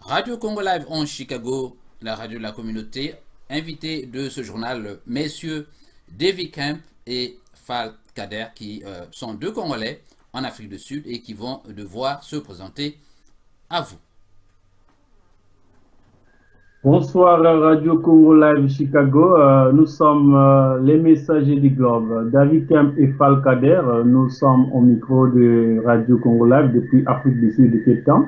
Radio Congo Live en Chicago, la radio de la communauté. Invité de ce journal, messieurs Davy Kemp et Fal Kader, qui sont deux Congolais en Afrique du Sud et qui vont devoir se présenter à vous. Bonsoir Radio Congo Live Chicago. Nous sommes les messagers du globe. David Kemp et Fal Kader. Nous sommes au micro de Radio Congo Live depuis Afrique du Sud et Cape Town.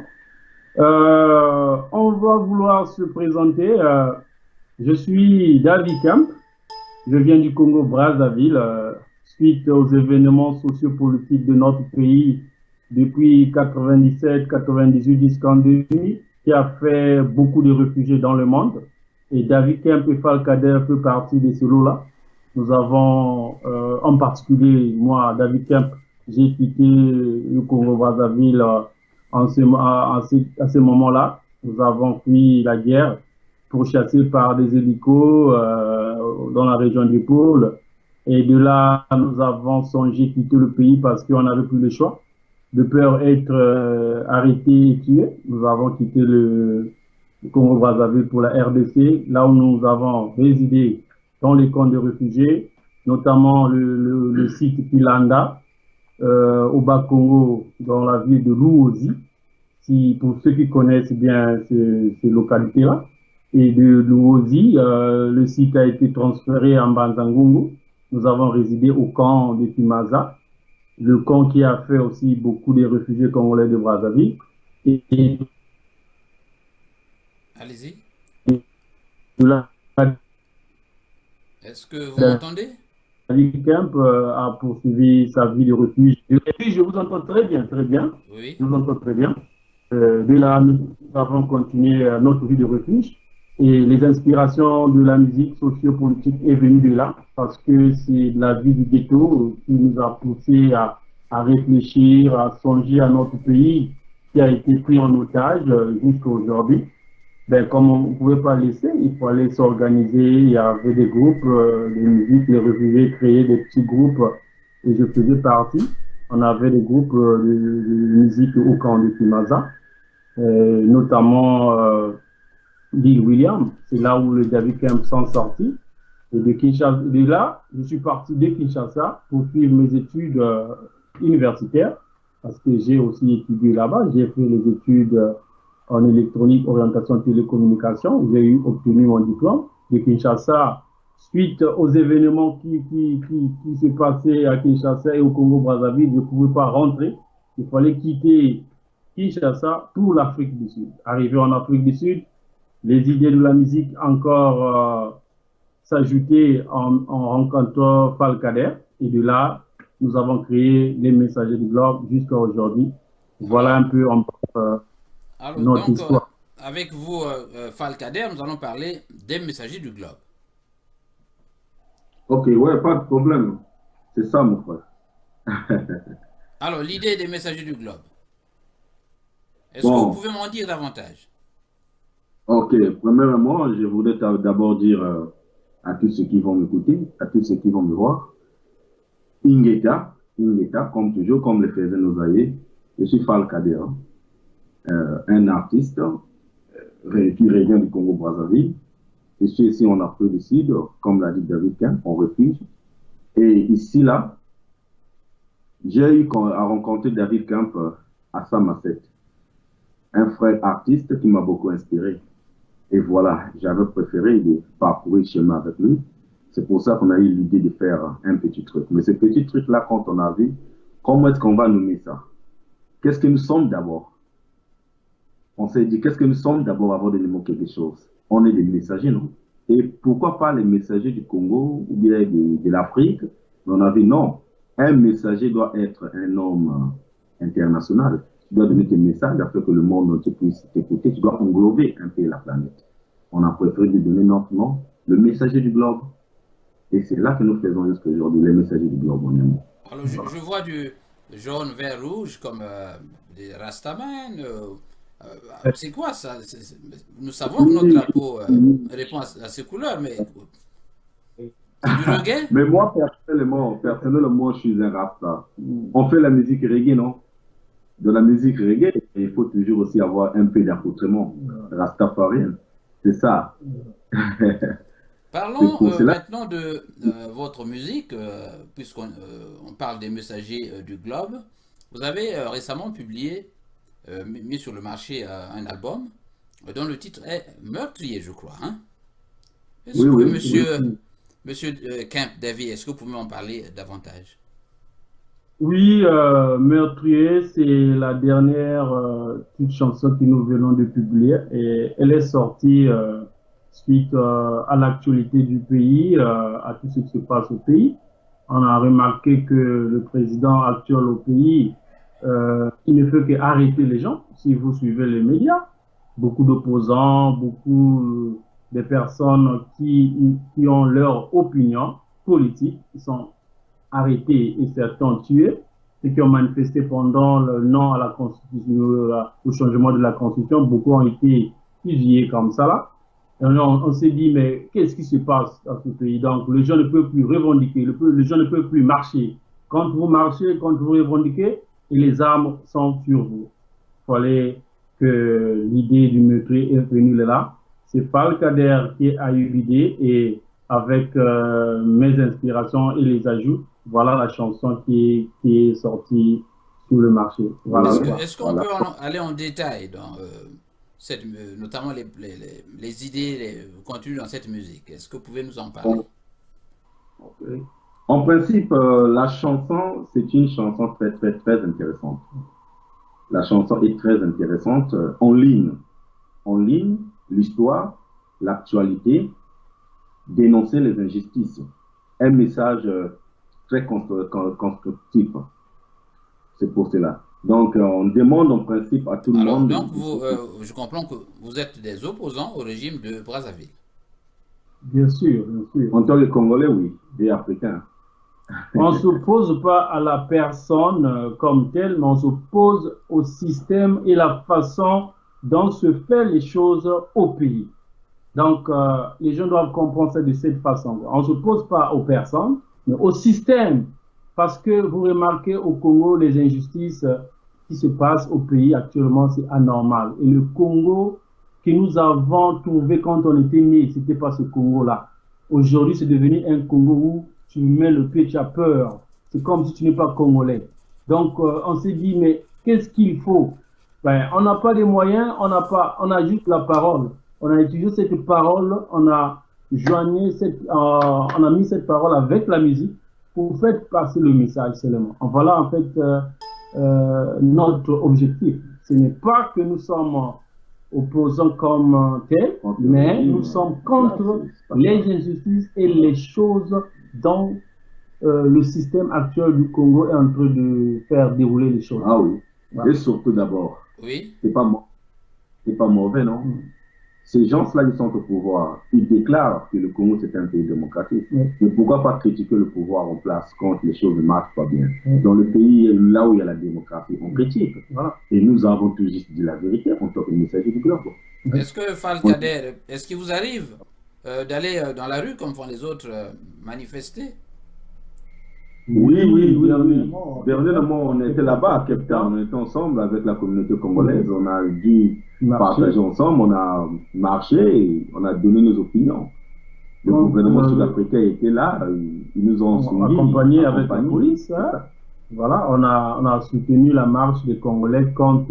On va vouloir se présenter. Je suis David Kemp. Je viens du Congo Brazzaville. Suite aux événements sociopolitiques de notre pays depuis 97-98 jusqu'en 2000, qui a fait beaucoup de réfugiés dans le monde. Et David Kemp et Fal Kader fait partie de ce lot-là. Nous avons, en particulier, moi, David Kemp, j'ai quitté le Congo-Brazzaville à ce moment-là. Nous avons fui la guerre, pourchassés par des hélicos dans la région du pôle. Et de là, nous avons songé quitter le pays parce qu'on n'avait plus le choix. De peur d'être arrêtés et tués, nous avons quitté le Congo-Brazzaville pour la RDC, là où nous avons résidé dans les camps de réfugiés, notamment le site Pilanda, au Bas-Congo, dans la ville de Luozi. Pour ceux qui connaissent bien ces localités-là. Et de Luozi, le site a été transféré en Banzangongo. Nous avons résidé au camp de Kimaza, le camp qui a fait aussi beaucoup de réfugiés congolais de Brazzaville. Allez-y. Là, est-ce que vous m'entendez? David Kemp a poursuivi sa vie de refuge. Je vous entends très bien, très bien. Oui. Je vous entends très bien. De là, nous avons continué notre vie de refuge. Et les inspirations de la musique sociopolitique est venue de là, parce que c'est la vie du ghetto qui nous a poussé à réfléchir, à songer à notre pays qui a été pris en otage jusqu'à aujourd'hui. Ben, comme on ne pouvait pas laisser, il fallait s'organiser. Il y avait des groupes de musique, les réfugiés créaient des petits groupes et je faisais partie. On avait des groupes de musique au camp de Kimaza, notamment Bill Williams. C'est là où le David Kemp s'en sortit. Et de là, je suis parti de Kinshasa pour suivre mes études universitaires parce que j'ai aussi étudié là-bas. J'ai fait les études en électronique, orientation télécommunication. J'ai obtenu mon diplôme de Kinshasa suite aux événements qui se passaient à Kinshasa et au Congo-Brazzaville. Je ne pouvais pas rentrer. Il fallait quitter Kinshasa pour l'Afrique du Sud. Arrivé en Afrique du Sud, les idées de la musique encore s'ajoutaient en rencontrant Fal Kader. Et de là, nous avons créé les Messagers du Globe jusqu'à aujourd'hui. Voilà un peu notre histoire. Avec vous, Fal Kader, nous allons parler des Messagers du Globe. Ok, ouais, pas de problème. C'est ça, mon frère. Alors, l'idée des Messagers du Globe. Est-ce que vous pouvez m'en dire davantage? Ok, premièrement, je voudrais d'abord dire à tous ceux qui vont m'écouter, à tous ceux qui vont me voir, Ingeta, comme toujours, comme le faisaient nos aïeux, je suis Fal Kader, un artiste qui revient du Congo-Brazzaville. Je suis ici en Afrique du Sud, comme l'a dit David Kemp, en refuge. Et ici, là, j'ai eu à rencontrer David Kemp à Samasset, un frère artiste qui m'a beaucoup inspiré. Et voilà, j'avais préféré de parcourir le chemin avec lui. C'est pour ça qu'on a eu l'idée de faire un petit truc. Mais ce petit truc-là, quand on a vu, comment est-ce qu'on va nommer ça? Qu'est-ce que nous sommes d'abord? On s'est dit, qu'est-ce que nous sommes d'abord avant de nommer quelque chose? On est des messagers, non? Et pourquoi pas les messagers du Congo ou bien de l'Afrique? On a vu, non, un messager doit être un homme international. Tu dois donner tes messages afin que le monde entier puisse t'écouter. Tu dois englober un peu la planète. On a préféré lui donner notre nom, le messager du globe. Et c'est là que nous faisons jusqu'à aujourd'hui, les messagers du globe. Alors, je vois du jaune, vert, rouge comme des Rastaman. C'est quoi ça? Nous savons que notre drapeau répond à ces couleurs, mais c'est du reggae? Mais moi, personnellement, je suis un Rasta. On fait la musique reggae, non? De la musique reggae. il faut toujours aussi avoir un peu d'accoutrement rastafarien. C'est ça. C'est Parlons pour cela. maintenant de votre musique, puisqu'on on parle des messagers du globe. Vous avez récemment publié, mis sur le marché un album dont le titre est Meurtrier, je crois. Hein? Est-ce Oui, que oui, monsieur, monsieur Kemp Davy, est-ce que vous pouvez m'en parler davantage? Oui, Meurtrier, c'est la dernière petite chanson que nous venons de publier et elle est sortie suite à l'actualité du pays, à tout ce qui se passe au pays. On a remarqué que le président actuel au pays, il ne fait qu'arrêter les gens, si vous suivez les médias. Beaucoup d'opposants, beaucoup de personnes qui ont leur opinion politique, qui sont arrêtés et certains tués, ceux qui ont manifesté pendant le non à la Constitution, au changement de la Constitution, beaucoup ont été fusillés comme ça là. Et on s'est dit, mais qu'est-ce qui se passe dans ce pays? Donc, les gens ne peuvent plus revendiquer, les gens ne peuvent plus marcher. Quand vous marchez, quand vous revendiquez, et les armes sont sur vous. Il fallait que l'idée du meurtrier est venue là. C'est Fal Kader qui a eu l'idée et avec mes inspirations et les ajouts, voilà la chanson qui est sortie sur le marché. Voilà. Est-ce qu'on peut aller en détail dans cette, notamment les idées contenues dans cette musique? Est-ce que vous pouvez nous en parler? Okay. En principe, la chanson, c'est une chanson très, très, très intéressante. La chanson est très intéressante. En ligne, l'histoire, l'actualité, dénoncer les injustices. Un message très constructif. C'est pour cela. Donc, on demande en principe à tout le monde. Donc, je comprends que vous êtes des opposants au régime de Brazzaville. Bien sûr, bien sûr. En tant que Congolais, oui, et Africains. On ne s'oppose pas à la personne comme telle, mais on s'oppose au système et la façon dont se fait les choses au pays. Donc, les gens doivent comprendre ça de cette façon. On ne s'oppose pas aux personnes, mais au système. Parce que vous remarquez au Congo, les injustices qui se passent au pays actuellement, c'est anormal. Et le Congo que nous avons trouvé quand on était né, ce n'était pas ce Congo-là. Aujourd'hui, c'est devenu un Congo où tu mets le pied, tu as peur. C'est comme si tu n'es pas congolais. Donc, on s'est dit, mais qu'est-ce qu'il faut? Ben, on n'a pas les moyens, on a juste la parole. On a utilisé cette parole, on a mis cette parole avec la musique pour faire passer le message seulement. Voilà en fait notre objectif. Ce n'est pas que nous sommes opposants comme tels, mais nous sommes contre les injustices et les choses dont le système actuel du Congo est en train de faire dérouler les choses. Ah oui. Voilà. Et surtout d'abord, oui. C'est pas mauvais, non? Ces gens-là, ils sont au pouvoir. Ils déclarent que le Congo, c'est un pays démocratique. Mais pourquoi pas critiquer le pouvoir en place quand les choses ne marchent pas bien? Dans le pays, là où il y a la démocratie, on critique. Voilà. Et nous avons tout juste dit la vérité en tant que messager du globe. Est-ce que Fal Kader, est-ce qu'il vous arrive d'aller dans la rue comme font les autres manifester? Oui. Dernièrement, on était là-bas à Cape Town, on était ensemble avec la communauté congolaise, on a dû partager ensemble, on a marché et on a donné nos opinions. Le gouvernement sud-africain était là, ils nous ont accompagnés avec la police. Hein? Voilà, on a soutenu la marche des Congolais quand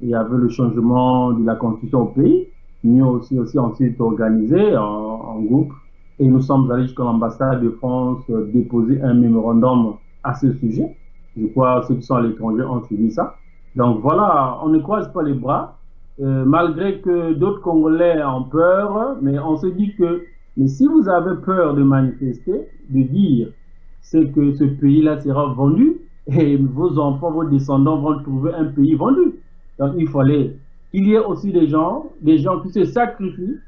il y avait le changement de la constitution au pays. Nous aussi on s'est organisés en groupe. Et nous sommes allés jusqu'à l'ambassade de France déposer un mémorandum à ce sujet. Je crois que ceux qui sont à l'étranger ont suivi ça. Donc voilà, on ne croise pas les bras, malgré que d'autres Congolais ont peur, mais on se dit que mais si vous avez peur de manifester, de dire c'est que ce pays-là sera vendu et vos enfants, vos descendants vont trouver un pays vendu. Donc il fallait qu'il y ait aussi des gens qui se sacrifient.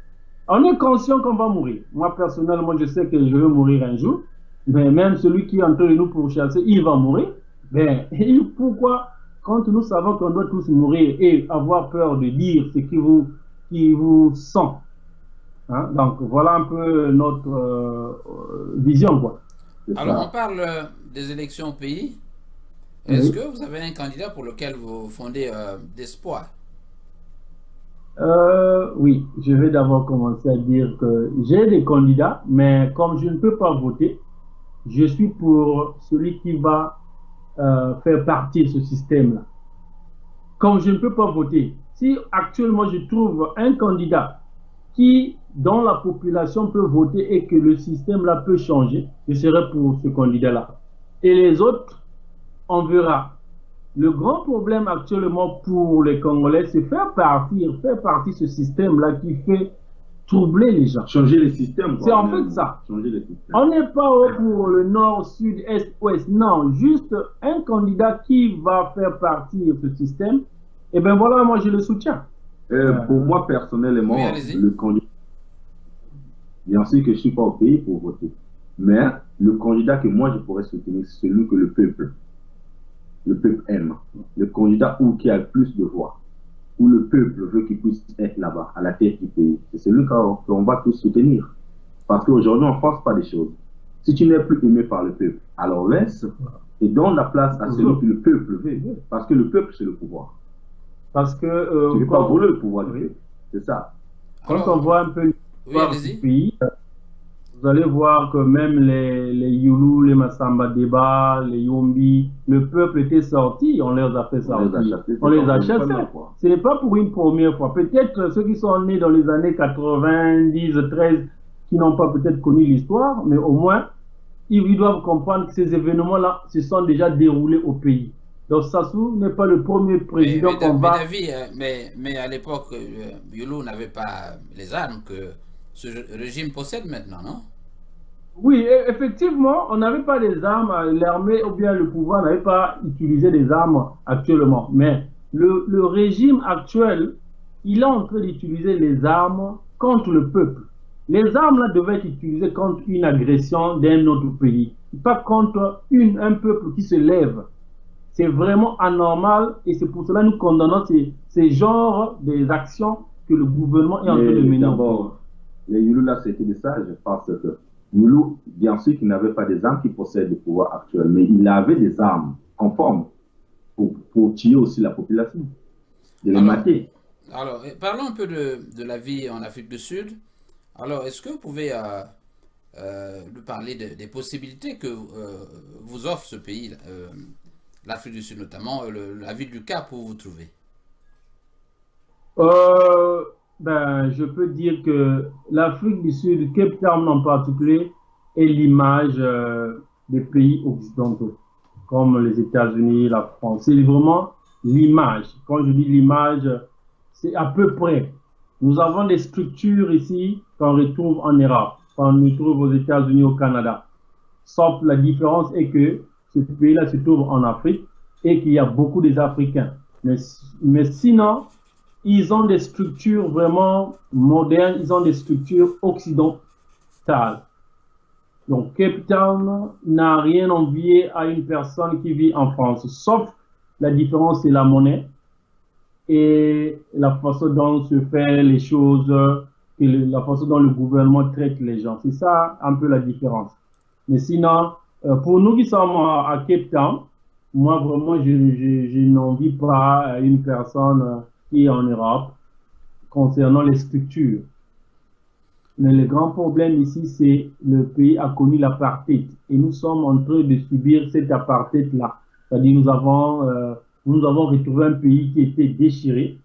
On est conscient qu'on va mourir. Moi, personnellement, je sais que je vais mourir un jour. Mais même celui qui est en train de nous pourchasser, il va mourir. Mais pourquoi, quand nous savons qu'on doit tous mourir et avoir peur de dire ce qui vous sent? Hein? Donc, voilà un peu notre vision, quoi. Alors, on parle des élections au pays. Est-ce Oui. que vous avez un candidat pour lequel vous fondez d'espoir? Oui, je vais d'abord commencer à dire que j'ai des candidats, mais comme je ne peux pas voter, je suis pour celui qui va faire partie de ce système-là. Comme je ne peux pas voter, si actuellement je trouve un candidat dont la population peut voter et que le système-là peut changer, je serai pour ce candidat-là. Et les autres, on verra. Le grand problème actuellement pour les Congolais, c'est faire partie de ce système-là qui fait troubler les gens. Changer les systèmes, C'est quoi. en fait ça. Changer les systèmes. On n'est pas pour le nord, sud, est, ouest. Non, juste un candidat qui va faire partie de ce système. Et bien voilà, moi je le soutiens. Pour moi, personnellement, Oui, allez-y. le candidat, bien sûr que je ne suis pas au pays pour voter, mais le candidat que moi je pourrais soutenir, c'est celui que le peuple aime. Le candidat qui a le plus de voix, où le peuple veut qu'il puisse être là-bas, à la tête du pays. C'est celui qu'on va tous soutenir. Parce qu'aujourd'hui, on ne force pas des choses. Si tu n'es plus aimé par le peuple, alors laisse et donne la place à celui que le peuple veut. Parce que le peuple, c'est le pouvoir. Parce que Tu ne veux pas voler le pouvoir du peuple. C'est ça. quand Alors, on voit un peu oui, l'histoire du allez-y. pays, vous allez voir que même les Youlou, les Massamba Deba, les Yombi, le peuple était sorti, on les a fait sortir. On les a chassés. Ce n'est pas pour une première fois. Peut-être ceux qui sont nés dans les années 90, 13, qui n'ont pas peut-être connu l'histoire, mais au moins, ils doivent comprendre que ces événements-là se sont déjà déroulés au pays. Donc Sassou n'est pas le premier président qu'on va... Mais à l'époque, Youlou n'avait pas les armes que ce régime possède maintenant, non? Oui, effectivement, on n'avait pas des armes, l'armée ou bien le pouvoir n'avait pas utilisé des armes actuellement. Mais le régime actuel, il est en train d'utiliser les armes contre le peuple. Les armes là devaient être utilisées contre une agression d'un autre pays, pas contre un peuple qui se lève. C'est vraiment anormal et c'est pour cela que nous condamnons ces genres d'actions que le gouvernement est en train de mener. D'abord, les Youlou là, c'était des sages parce que Youlou, bien sûr qu'il n'avait pas des armes qui possèdent le pouvoir actuel, mais il avait des armes conformes pour tuer aussi la population, de les mater. Alors, parlons un peu de la vie en Afrique du Sud. Alors, est-ce que vous pouvez nous parler des possibilités que vous offre ce pays, l'Afrique du Sud notamment, la ville du Cap où vous vous trouvez? Je peux dire que l'Afrique du Sud, Cape Town en particulier, est l'image des pays occidentaux, comme les États-Unis, la France. C'est vraiment l'image. Quand je dis l'image, c'est à peu près. Nous avons des structures ici qu'on retrouve en Europe, qu'on retrouve aux États-Unis, au Canada. Sauf la différence est que ce pays-là se trouve en Afrique et qu'il y a beaucoup des Africains. Mais sinon, ils ont des structures vraiment modernes, ils ont des structures occidentales. Donc, Cape Town n'a rien envié à une personne qui vit en France, sauf la différence, c'est la monnaie et la façon dont se fait les choses, et la façon dont le gouvernement traite les gens. C'est ça un peu la différence. Mais sinon, pour nous qui sommes à Cape Town, moi vraiment, je n'envie pas une personne qui est en Europe concernant les structures. Mais le grand problème ici, c'est le pays a connu l'apartheid et nous sommes en train de subir cet apartheid-là. C'est-à-dire nous avons retrouvé un pays qui était déchiré,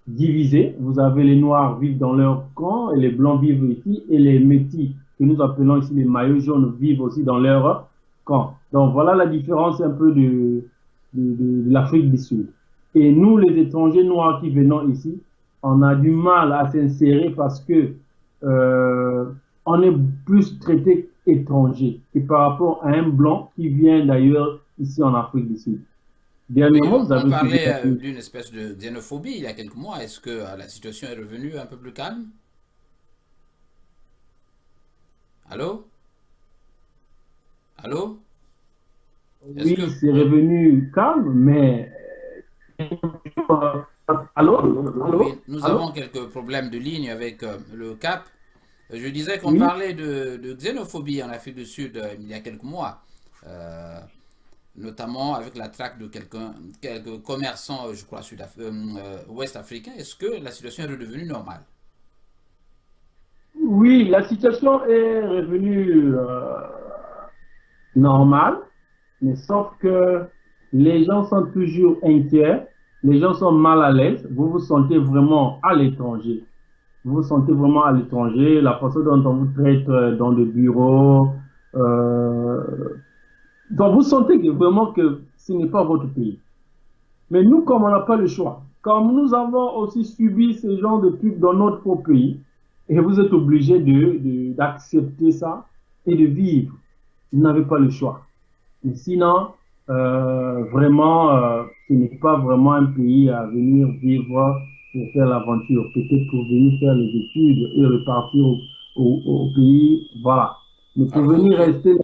divisé. Vous avez les Noirs vivent dans leur camp et les Blancs vivent ici et les Métis, que nous appelons ici les maillots jaunes, vivent aussi dans leur camp. Donc voilà la différence un peu de l'Afrique du Sud. Et nous, les étrangers noirs qui venons ici, on a du mal à s'insérer parce que on est plus traité étranger que par rapport à un blanc qui vient d'ailleurs ici en Afrique du Sud. Dernièrement, vous avez on parlait d'une espèce de xénophobie il y a quelques mois. Est-ce que la situation est revenue un peu plus calme? Allô? Allô? Oui, c'est revenu calme, mais... Allô? Oui, nous avons quelques problèmes de ligne avec le Cap. Je disais qu'on parlait de xénophobie en Afrique du Sud il y a quelques mois. notamment avec la traque de quelques commerçants, je crois, ouest-africains. Est-ce que la situation est redevenue normale? Oui, la situation est revenue normale, mais sauf que les gens sont toujours inquiets, les gens sont mal à l'aise, vous vous sentez vraiment à l'étranger. Vous vous sentez vraiment à l'étranger, la façon dont on vous traite dans le bureau, euh, donc vous sentez vraiment que ce n'est pas votre pays. Mais nous, comme on n'a pas le choix, comme nous avons aussi subi ce genre de trucs dans notre propre pays, et vous êtes obligé d'accepter ça et de vivre, vous n'avez pas le choix. Mais sinon, vraiment, ce n'est pas vraiment un pays à venir vivre pour faire l'aventure. Peut-être pour venir faire les études et repartir au pays, voilà. Mais pour Alors, venir rester là,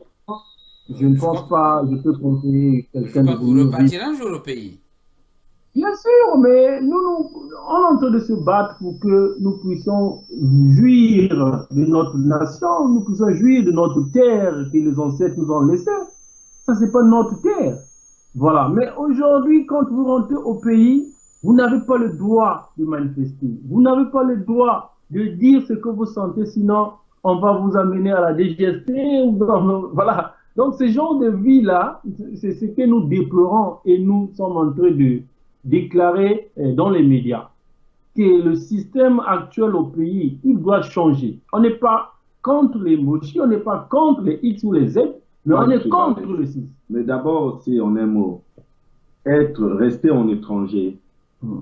je ne je pense crois, pas, je peux conseiller je quelqu'un de crois que vous venir vivre. repartirez un jour au pays. Bien sûr, mais on est en train de se battre pour que nous puissions jouir de notre nation, nous puissions jouir de notre terre que les ancêtres nous ont laissée. Ça, c'est pas notre terre. Voilà. Mais aujourd'hui, quand vous rentrez au pays, vous n'avez pas le droit de manifester. Vous n'avez pas le droit de dire ce que vous sentez, sinon on va vous amener à la DGST. Voilà. Donc, ce genre de vie-là, c'est ce que nous déplorons et nous sommes en train de déclarer dans les médias que le système actuel au pays, il doit changer. On n'est pas contre les mochis, on n'est pas contre les X ou les Z, mais on est contre le système. Mais d'abord, si on aime rester en étranger,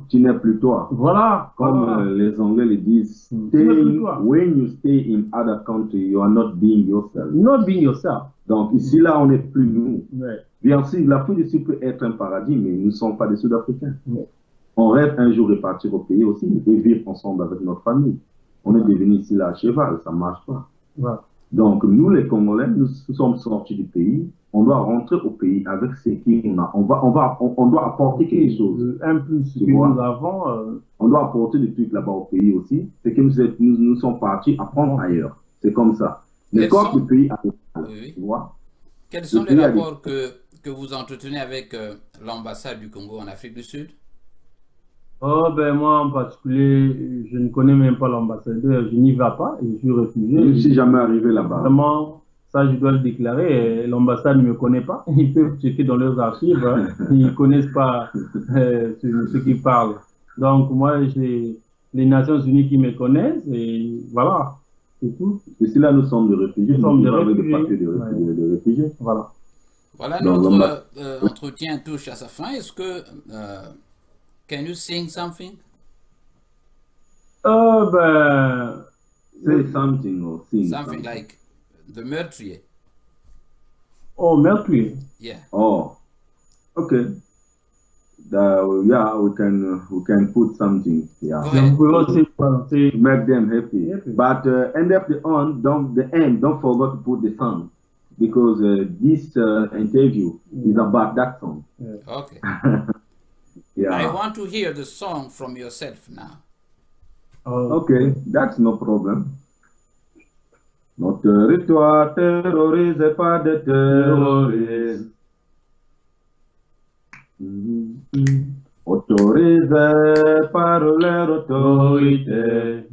tu n'es plus toi. Voilà. Comme les Anglais le disent, when you stay in other country, you are not being yourself. Not being yourself. Donc ici, là, on n'est plus nous. Ouais. Bien sûr, l'Afrique du Sud peut être un paradis, mais nous ne sommes pas des Sud-Africains. Ouais. On rêve un jour de partir au pays aussi et vivre ensemble avec notre famille. On est devenu ici là à cheval, ça ne marche pas. Ouais. Donc nous, les Congolais, nous sommes sortis du pays. On doit rentrer au pays avec ce qu'on a. On doit apporter quelque chose. Un plus que nous avons. On doit apporter des trucs là-bas au pays aussi. C'est que nous sommes partis apprendre ailleurs. C'est comme ça. Mais quand le pays a tu vois. Quels sont les rapports que vous entretenez avec l'ambassade du Congo en Afrique du Sud? Oh, ben moi en particulier, je ne connais même pas l'ambassadeur, je n'y vais pas et je suis réfugié. Je ne suis jamais arrivé là-bas. Vraiment, ça je dois le déclarer, l'ambassade ne me connaît pas. Ils peuvent checker dans leurs archives, hein. Ils ne connaissent pas ce qu'ils parlent. Donc moi, j'ai les Nations Unies qui me connaissent et voilà, c'est tout. Ici là, nous sommes des réfugiés, nous sommes des réfugiés. De réfugiés. Voilà. Voilà, notre entretien touche à sa fin. Est-ce que can you sing something? Ben, say something or sing something like the meurtrier. Oh, meurtrier. Yeah. Oh, okay. Yeah, we can put something. Yeah. To make them happy. But end up the end. Don't forget to put the song because this interview is about that song. Yeah. Okay. Yeah. I want to hear the song from yourself now. Okay, that's no problem. Notre territoire terrorisé par des terroristes. Autorisé par leur autorité.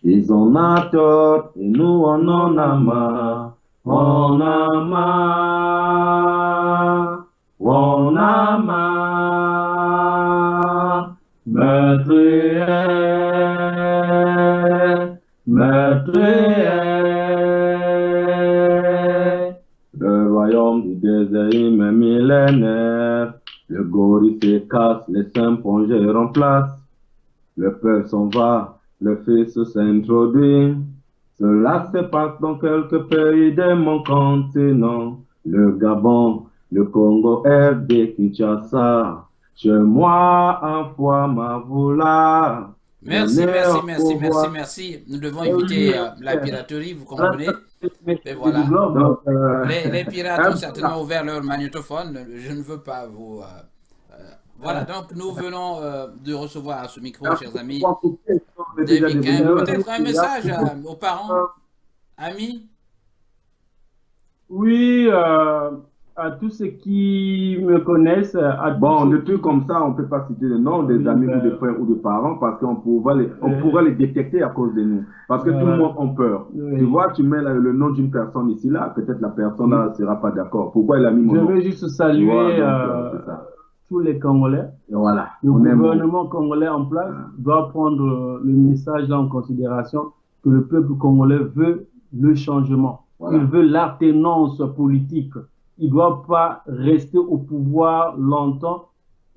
Ils en ont tort et nous on en a marre. On a marre. On a marre. Meurtrier. Meurtrier. Le royaume du désert millénaire, le gorille se casse, les symphonies remplacent, le peuple s'en va, le fils s'introduit. Cela se passe dans quelques pays de mon continent, le Gabon, le Congo, RD, Kinshasa, chez moi, un fois ma voula. Merci. Nous devons éviter la piraterie, vous comprenez? Et voilà. Donc, les pirates ont certainement ouvert leur magnétophone. Je ne veux pas vous... voilà, donc nous venons de recevoir à ce micro, chers amis, peut-être un message aux parents, amis. Oui, à tous ceux qui me connaissent, à tous Bon, ceux des trucs comme ça, on ne peut pas citer le nom des oui, amis ou des ben, frères ou des parents parce on pourra les détecter à cause de nous. Parce que tout le monde a peur. Tu oui, vois, tu mets le nom d'une personne ici, là, peut-être la personne oui. là ne sera pas d'accord. Pourquoi il a mis mon Je nom? veux juste Tu vois, saluer donc c'est ça. tous les Congolais. Et voilà, Le on aime beaucoup. gouvernement congolais en place doit prendre le message en considération que le peuple congolais veut le changement. Voilà. Il veut l'alternance politique. Il ne doit pas rester au pouvoir longtemps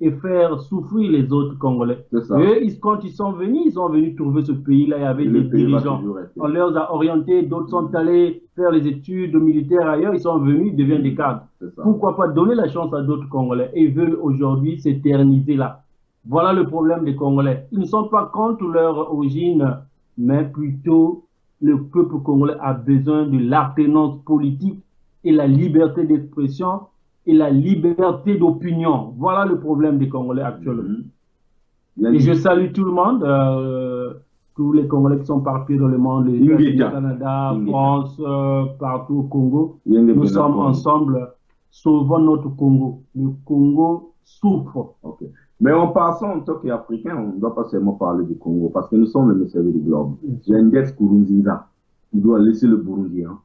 et faire souffrir les autres Congolais. C'est ça. Eux, quand ils sont venus trouver ce pays-là, il y avait Et des le pays va dirigeants. toujours rester. On les a orientés, d'autres sont allés faire les études militaires ailleurs, ils sont venus, ils deviennent des cadres. C'est ça. Pourquoi pas donner la chance à d'autres Congolais? Et ils veulent aujourd'hui s'éterniser là. Voilà le problème des Congolais. Ils ne sont pas contre leur origine, mais plutôt le peuple congolais a besoin de l'alternance politique et la liberté d'expression et la liberté d'opinion. Voilà le problème des Congolais actuellement. Et je salue tout le monde, tous les Congolais qui sont partis dans le monde, les États-Unis, Canada, France, partout au Congo. Nous sommes ensemble, sauvons notre Congo. Le Congo souffre. Okay. Mais en passant en tant qu'Africain, on ne doit pas seulement parler du Congo, parce que nous sommes le messager du globe. Gendes Kurunzinza, il doit laisser le Burundi. Hein.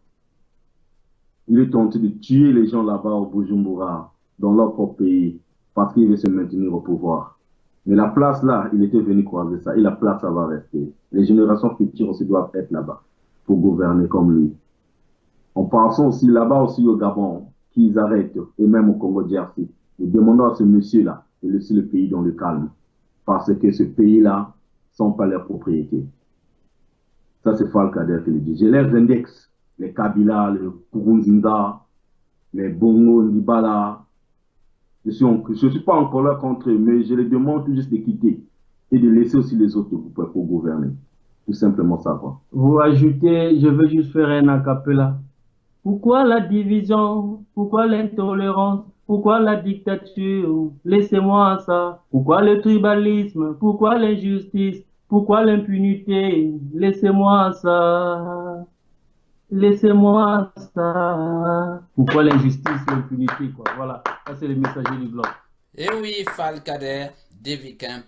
Il est tenté de tuer les gens là-bas au Bujumbura, dans leur propre pays, parce qu'il veut se maintenir au pouvoir. Mais la place là, il était venu croiser ça, et la place, ça va rester. Les générations futures aussi doivent être là-bas, pour gouverner comme lui. En passant aussi là-bas aussi au Gabon, qu'ils arrêtent, et même au Congo DRC. Nous demandons à ce monsieur-là de laisser le pays dans le calme. Parce que ce pays-là ne sont pas leur propriété. Ça, c'est Falkader qui le dit. J'ai les index, les Kabila, les Kurunzinda, les Bongo, Ndibala. Je suis pas encore là contre eux, mais je les demande tout juste de quitter et de laisser aussi les autres pour gouverner. Tout simplement ça, quoi. Vous ajoutez, je veux juste faire un acapella. Pourquoi la division? Pourquoi l'intolérance? Pourquoi la dictature? Laissez-moi ça. Pourquoi le tribalisme? Pourquoi l'injustice? Pourquoi l'impunité? Laissez-moi ça. Laissez-moi ça. Pourquoi l'injustice, l'impunité, quoi. Voilà. Ça, c'est le messager du globe. Et oui, Falkader, Davy Kemp,